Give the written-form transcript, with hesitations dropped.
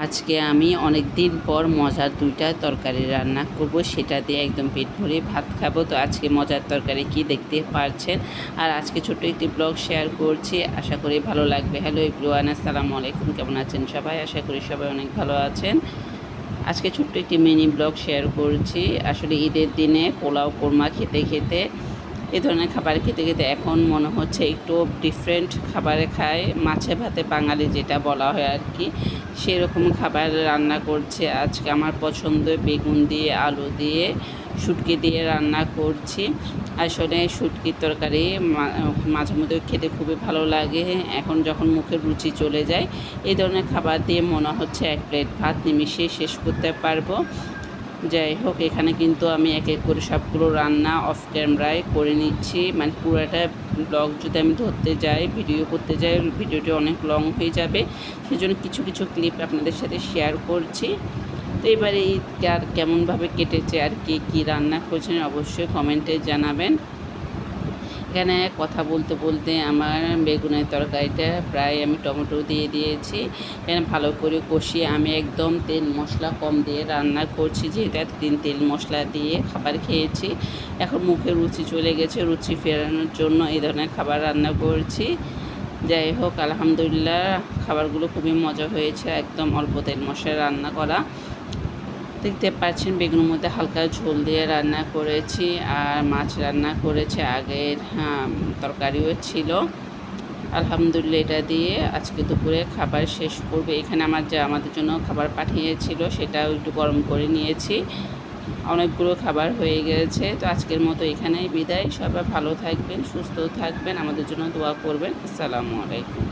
আজকে আমি অনেক দিন পর মজার ২টা তরকারি রান্না করব, সেটা দিয়ে একদম পেট ভরে ভাত খাবো। তো আজকে মজার তরকারি কি দেখতে পারছেন। আর আজকে ছোট্ট একটি ব্লগ শেয়ার করছি, আশা করি ভালো লাগবে। হ্যালো এভরিওয়ান, আসসালামু আলাইকুম। কেমন আছেন সবাই? আশা করি সবাই অনেক ভালো আছেন। আজকে ছোট্ট একটি মিনি ব্লগ শেয়ার করছি। আসলে ঈদের দিনে পোলাও কোরমা খেতে খেতে, এই ধরনের খাবার খেতে খেতে এখন মনে হচ্ছে একটু ডিফারেন্ট খাবারে খায়, মাছে ভাতে বাঙালি যেটা বলা হয় আর কি, সেরকম খাবার রান্না করছে। আজকে আমার পছন্দ বেগুন দিয়ে, আলু দিয়ে, শুটকি দিয়ে রান্না করছি। আসলে শুটকির তরকারি মাঝে মধ্যে খেতে খুবই ভালো লাগে। এখন যখন মুখের রুচি চলে যায়, এই ধরনের খাবার দিয়ে মনে হচ্ছে এক প্লেট ভাত নিমিশে শেষ করতে পারবো। যাই হোক, এখানে কিন্তু আমি এক এক করে সবগুলো রান্না অফ ক্যামেরায় করে নিচ্ছি। মানে পুরোটা ব্লগ যদি আমি ধরতে যাই, ভিডিও করতে যাই, ভিডিওটি অনেক লং হয়ে যাবে। সেজন্য কিছু কিছু ক্লিপ আপনাদের সাথে শেয়ার করছি। তো এবারে ঈদ আর কেমনভাবে কেটেছে আর কে কী রান্না করছেন অবশ্যই কমেন্টে জানাবেন। এখানে কথা বলতে বলতে আমার বেগুনের তরকারিটা প্রায় আমি টমেটো দিয়ে দিয়েছি। এখানে ভালো করে কষিয়ে আমি একদম তেল মশলা কম দিয়ে রান্না করছি, যেহেতু এতদিন তেল মশলা দিয়ে খাবার খেয়েছি। এখন মুখে রুচি চলে গেছে, রুচি ফেরানোর জন্য এই ধরনের খাবার রান্না করছি। যাই হোক, আলহামদুলিল্লাহ খাবারগুলো খুবই মজা হয়েছে, একদম অল্প তেল মশলা রান্না করা। দেখতে পাচ্ছেন বেগুনের মধ্যে হালকা ঝোল দিয়ে রান্না করেছি, আর মাছ রান্না করেছি, আগের তরকারিও ছিল। আলহামদুলিল্লাহ এটা দিয়ে আজকে দুপুরে খাবার শেষ করবে। এখানে আমার যা আমাদের জন্য খাবার পাঠিয়েছিল সেটাও একটু গরম করে নিয়েছি। অনেকগুলো খাবার হয়ে গেছে। তো আজকের মতো এখানেই বিদায়। সবাই ভালো থাকবেন, সুস্থ থাকবেন, আমাদের জন্য দোয়া করবেন। আসসালামু আলাইকুম।